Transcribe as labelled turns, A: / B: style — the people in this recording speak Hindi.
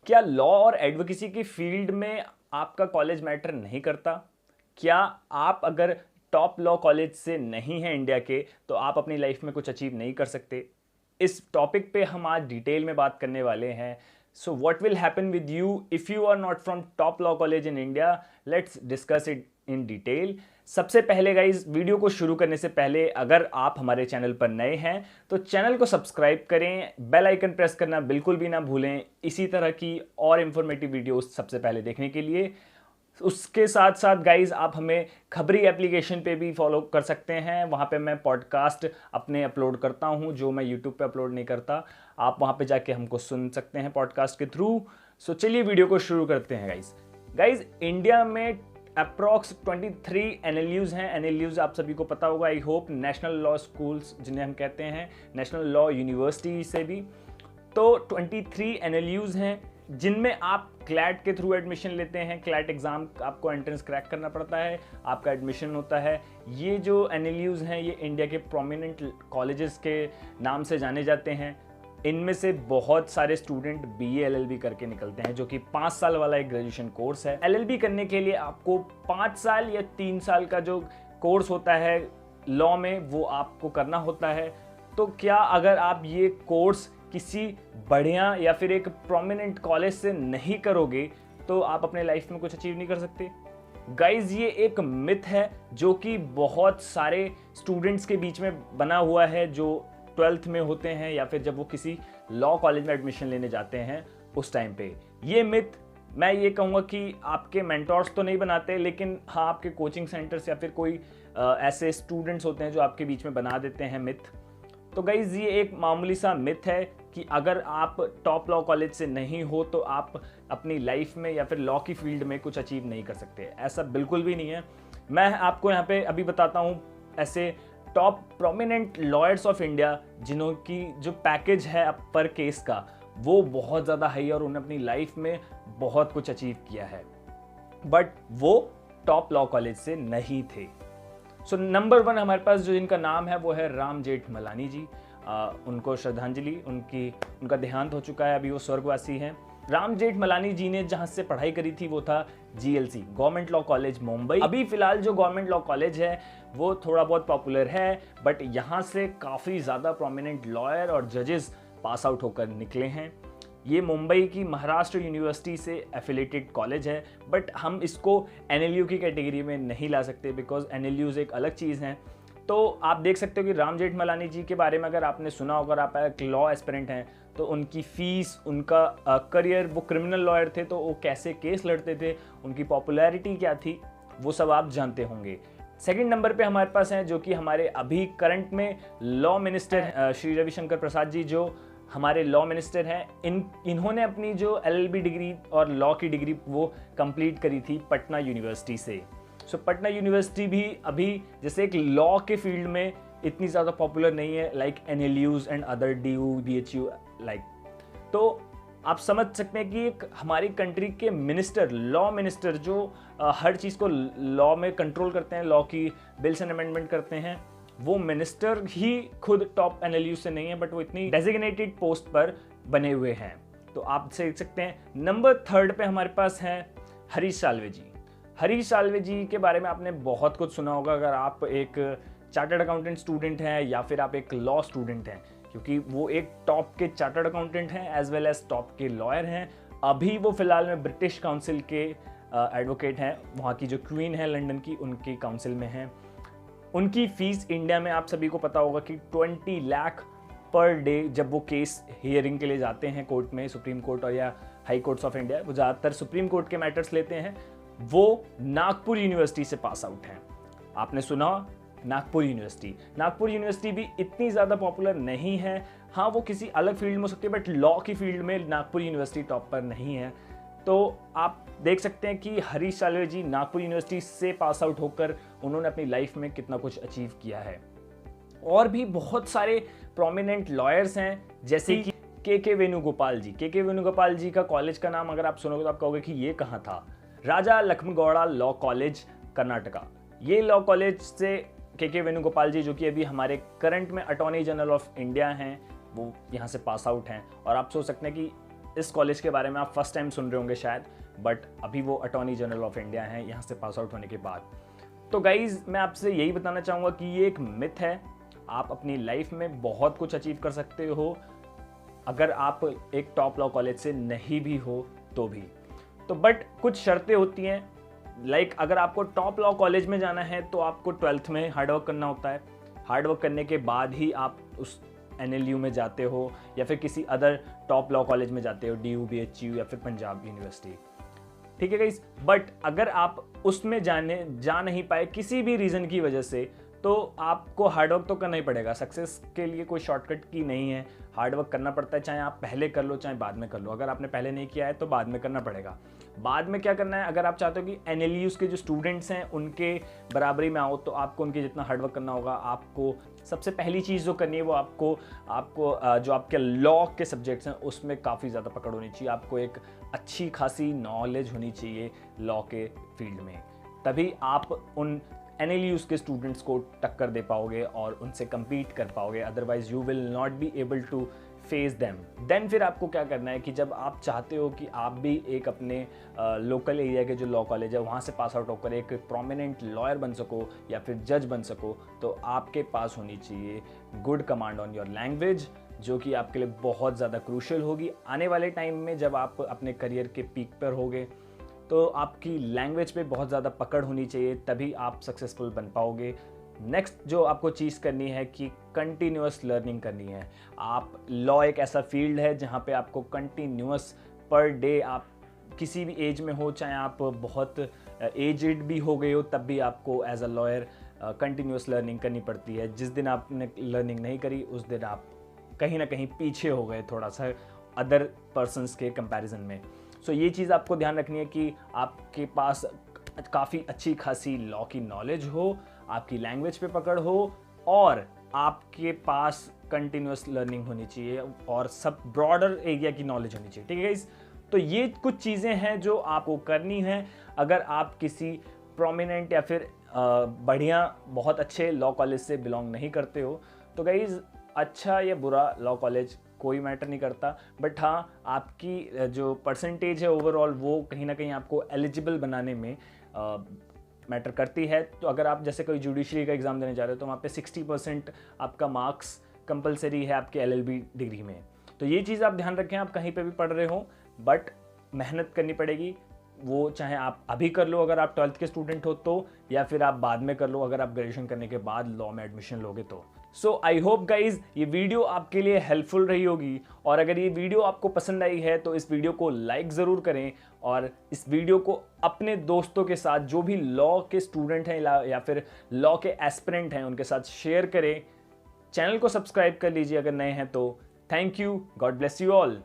A: क्या लॉ और एडवोकेसी की फील्ड में आपका कॉलेज मैटर नहीं करता? क्या आप अगर टॉप लॉ कॉलेज से नहीं हैं इंडिया के तो आप अपनी लाइफ में कुछ अचीव नहीं कर सकते? इस टॉपिक पे हम आज डिटेल में बात करने वाले हैं। So what will happen with you if you are not from top law college in India? Let's discuss it in detail. सबसे पहले गाइज, वीडियो को शुरू करने से पहले अगर आप हमारे चैनल पर नए हैं तो चैनल को सब्सक्राइब करें, बेल आइकन प्रेस करना बिल्कुल भी ना भूलें इसी तरह की और इंफॉर्मेटिव वीडियोस सबसे पहले देखने के लिए। उसके साथ साथ गाइज, आप हमें खबरी एप्लीकेशन पे भी फॉलो कर सकते हैं। वहाँ पे मैं पॉडकास्ट अपने अपलोड करता हूँ जो मैं यूट्यूब पे अपलोड नहीं करता। आप वहाँ पे जाके हमको सुन सकते हैं पॉडकास्ट के थ्रू। सो चलिए वीडियो को शुरू करते हैं गाइज। इंडिया में अप्रॉक्स 23 NLUs हैं। NLUs आप सभी को पता होगा, I hope, national law schools जिन्हें हम कहते हैं, नेशनल लॉ यूनिवर्सिटी से भी। तो 23 NLUs हैं जिनमें आप क्लैट के थ्रू एडमिशन लेते हैं। क्लैट एग्जाम आपको एंट्रेंस क्रैक करना पड़ता है, आपका एडमिशन होता है। ये जो NLUs हैं ये इंडिया के प्रोमिनेंट कॉलेजेस के नाम से जाने जाते हैं। इनमें से बहुत सारे स्टूडेंट BA LLB करके निकलते हैं जो कि 5 साल वाला एक ग्रेजुएशन कोर्स है। LLB करने के लिए आपको 5 साल या 3 साल का जो कोर्स होता है लॉ में वो आपको करना होता है। तो क्या अगर आप ये कोर्स किसी बढ़िया या फिर एक प्रोमिनेंट कॉलेज से नहीं करोगे तो आप अपने लाइफ में कुछ अचीव नहीं कर सकते? गाइज, ये एक मिथ है जो कि बहुत सारे स्टूडेंट्स के बीच में बना हुआ है जो 12th में होते हैं या फिर जब वो किसी लॉ कॉलेज में एडमिशन लेने जाते हैं उस टाइम पे। ये मिथ मैं ये कहूँगा कि आपके मेंटोर्स तो नहीं बनाते, लेकिन हाँ आपके कोचिंग सेंटर्स या फिर कोई ऐसे स्टूडेंट्स होते हैं जो आपके बीच में बना देते हैं मिथ। तो गाइज, ये एक मामूली सा मिथ है कि अगर आप टॉप लॉ कॉलेज से नहीं हो तो आप अपनी लाइफ में या फिर लॉ की फील्ड में कुछ अचीव नहीं कर सकते। ऐसा बिल्कुल भी नहीं है। मैं आपको यहाँ पे अभी बताता हूँ ऐसे top prominent lawyers of India जिन्हों की जो पैकेज है पर केस का वो बहुत ज़्यादा हाई है और उन्होंने अपनी लाइफ में बहुत कुछ अचीव किया है, बट वो टॉप लॉ कॉलेज से नहीं थे। सो नंबर 1 हमारे पास जो जिनका नाम है वो है राम जेठमलानी जी। उनको श्रद्धांजलि, उनका देहांत हो चुका है, अभी वो स्वर्गवासी हैं। राम जेठमलानी जी ने जहां से पढ़ाई करी थी वो था GLC, government law college Mumbai. अभी फिलहाल जो गवर्नमेंट लॉ कॉलेज है वो थोड़ा बहुत पॉपुलर है, बट यहाँ से काफ़ी ज़्यादा प्रोमिनेंट लॉयर और जजेस पास आउट होकर निकले हैं। ये मुंबई की महाराष्ट्र यूनिवर्सिटी से एफिलेटेड कॉलेज है, बट हम इसको NLU की कैटेगरी में नहीं ला सकते बिकॉज NLUs एक अलग चीज़ हैं। तो आप देख सकते हो कि राम जेठमलानी जी के बारे में अगर आपने सुना होगा, आप एक लॉ एस्पिरेंट हैं, तो उनकी फीस, उनका करियर, वो क्रिमिनल लॉयर थे तो वो कैसे केस लड़ते थे, उनकी पॉपुलैरिटी क्या थी, वो सब आप जानते होंगे। सेकंड नंबर पे हमारे पास हैं जो कि हमारे अभी करंट में लॉ मिनिस्टर श्री रविशंकर प्रसाद जी, जो हमारे लॉ मिनिस्टर हैं। इन्होंने अपनी जो LLB डिग्री और लॉ की डिग्री वो कंप्लीट करी थी पटना यूनिवर्सिटी से। सो पटना यूनिवर्सिटी भी अभी जैसे एक लॉ के फील्ड में इतनी ज़्यादा पॉपुलर नहीं है like NLUs and other DU BHU like. तो आप समझ सकते हैं कि एक हमारी कंट्री के मिनिस्टर, लॉ मिनिस्टर, जो हर चीज़ को लॉ में कंट्रोल करते हैं, लॉ की बिल्स एंड अमेंडमेंट करते हैं, वो मिनिस्टर ही खुद टॉप NLU से नहीं है, बट वो इतनी डेजिग्नेटेड पोस्ट पर बने हुए हैं। तो आप देख सकते हैं। नंबर 3 पे हमारे पास हैं हरीश साल्वे जी। हरीश साल्वे जी के बारे में आपने बहुत कुछ सुना होगा अगर आप एक चार्टर्ड अकाउंटेंट स्टूडेंट हैं या फिर आप एक लॉ स्टूडेंट हैं, क्योंकि वो एक टॉप के चार्टर्ड अकाउंटेंट हैं एज वेल एज टॉप के लॉयर हैं। अभी वो फिलहाल में ब्रिटिश काउंसिल के एडवोकेट हैं, वहाँ की जो क्वीन है लंदन की, उनकी काउंसिल में हैं। उनकी फ़ीस इंडिया में आप सभी को पता होगा कि 20 लाख पर डे जब वो केस हियरिंग के लिए जाते हैं कोर्ट में, सुप्रीम कोर्ट और या हाई कोर्ट्स ऑफ इंडिया, वो ज़्यादातर सुप्रीम कोर्ट के मैटर्स लेते हैं। वो नागपुर यूनिवर्सिटी से पास आउट हैं। आपने सुना नागपुर यूनिवर्सिटी भी इतनी ज़्यादा पॉपुलर नहीं है। हाँ, वो किसी अलग फील्ड में हो सकती है, बट लॉ की फील्ड में नागपुर यूनिवर्सिटी टॉप पर नहीं है। तो आप देख सकते हैं कि हरीश साल्वे जी नागपुर यूनिवर्सिटी से पास आउट होकर उन्होंने अपनी लाइफ में कितना कुछ अचीव किया है। और भी बहुत सारे प्रोमिनेंट लॉयर्स हैं जैसे कि के वेणुगोपाल जी। के वेणुगोपाल जी का कॉलेज का नाम अगर आप सुनोगे तो आप कहोगे कि ये कहाँ था। राजा लक्ष्मणगौड़ा लॉ कॉलेज, कर्नाटका। ये लॉ कॉलेज से के वेणुगोपाल जी, जो कि अभी हमारे करंट में अटॉर्नी जनरल ऑफ इंडिया हैं, वो यहाँ से पास आउट हैं। और आप सोच सकते हैं कि इस कॉलेज के बारे में आप फर्स्ट टाइम सुन रहे होंगे शायद, बट अभी वो अटॉर्नी जनरल ऑफ इंडिया हैं यहाँ से पास आउट होने के बाद। तो गाइज मैं आपसे यही बताना चाहूँगा कि ये एक मिथ है। आप अपनी लाइफ में बहुत कुछ अचीव कर सकते हो अगर आप एक टॉप लॉ कॉलेज से नहीं भी हो तो भी। तो बट कुछ शर्तें होती हैं, लाइक अगर आपको टॉप लॉ कॉलेज में जाना है तो आपको 12th में हार्डवर्क करना होता है। हार्डवर्क करने के बाद ही आप उस NLU में जाते हो या फिर किसी अदर टॉप लॉ कॉलेज में जाते हो, DU, BHU या फिर पंजाब यूनिवर्सिटी, ठीक है गाइस। बट अगर आप उसमें जा नहीं पाए किसी भी रीज़न की वजह से, तो आपको हार्डवर्क तो करना ही पड़ेगा। सक्सेस के लिए कोई शॉर्टकट की नहीं है, हार्डवर्क करना पड़ता है, चाहे आप पहले कर लो चाहे बाद में कर लो। अगर आपने पहले नहीं किया है तो बाद में करना पड़ेगा। बाद में क्या करना है, अगर आप चाहते हो कि NLUs के जो स्टूडेंट्स हैं उनके बराबरी में आओ तो आपको उनके जितना हार्डवर्क करना होगा। आपको सबसे पहली चीज़ जो करनी है वो आपको जो आपके लॉ के सब्जेक्ट्स हैं उसमें काफ़ी ज़्यादा पकड़ होनी चाहिए। आपको एक अच्छी खासी नॉलेज होनी चाहिए लॉ के फील्ड में, तभी आप उन NLUs के स्टूडेंट्स को टक्कर दे पाओगे और उनसे compete कर पाओगे। Otherwise you will not be able to face them. Then फिर आपको क्या करना है कि जब आप चाहते हो कि आप भी एक अपने लोकल एरिया के जो लॉ कॉलेज है वहाँ से पास आउट होकर एक प्रोमिनेंट लॉयर बन सको या फिर जज बन सको, तो आपके पास होनी चाहिए good command on your language, जो कि आपके लिए बहुत ज़्यादा क्रूशियल होगी आने वाले टाइम में। जब आप अपने करियर के पीक पर होगे तो आपकी लैंग्वेज पे बहुत ज़्यादा पकड़ होनी चाहिए, तभी आप सक्सेसफुल बन पाओगे। नेक्स्ट जो आपको चीज़ करनी है कि कंटिन्यूअस लर्निंग करनी है। आप लॉ एक ऐसा फील्ड है जहाँ पे आपको कंटिन्यूअस पर डे, आप किसी भी एज में हो, चाहे आप बहुत एजड भी हो गए हो, तब भी आपको as a lawyer continuous learning करनी पड़ती है। जिस दिन आपने लर्निंग नहीं करी उस दिन आप कहीं ना कहीं पीछे हो गए थोड़ा सा अदर पर्सनस के कंपैरिजन में। सो ये चीज़ आपको ध्यान रखनी है कि आपके पास काफ़ी अच्छी खासी लॉ की नॉलेज हो, आपकी लैंग्वेज पे पकड़ हो और आपके पास कंटिन्यूअस लर्निंग होनी चाहिए और सब ब्रॉडर एरिया की नॉलेज होनी चाहिए, ठीक है गाइस। तो ये कुछ चीज़ें हैं जो आपको करनी है अगर आप किसी प्रोमिनेंट या फिर बढ़िया बहुत अच्छे लॉ कॉलेज से बिलोंग नहीं करते हो। तो गाइस अच्छा या बुरा लॉ कॉलेज कोई मैटर नहीं करता, बट हाँ आपकी जो परसेंटेज है ओवरऑल वो कहीं ना कहीं आपको एलिजिबल बनाने में मैटर करती है। तो अगर आप जैसे कोई जुडिशरी का एग्ज़ाम देने जा रहे हो तो वहाँ पे 60% आपका मार्क्स कंपलसरी है आपके LLB डिग्री में। तो ये चीज़ आप ध्यान रखें, आप कहीं पे भी पढ़ रहे हो बट मेहनत करनी पड़ेगी। वो चाहे आप अभी कर लो अगर आप 12th के स्टूडेंट हो तो, या फिर आप बाद में कर लो अगर आप ग्रेजुएशन करने के बाद लॉ में एडमिशन लोगे तो। सो आई होप गाइज ये वीडियो आपके लिए हेल्पफुल रही होगी, और अगर ये वीडियो आपको पसंद आई है तो इस वीडियो को लाइक ज़रूर करें और इस वीडियो को अपने दोस्तों के साथ जो भी लॉ के स्टूडेंट हैं या फिर लॉ के एस्पिरेंट हैं उनके साथ शेयर करें। चैनल को सब्सक्राइब कर लीजिए अगर नए हैं तो। Thank you, God bless you all.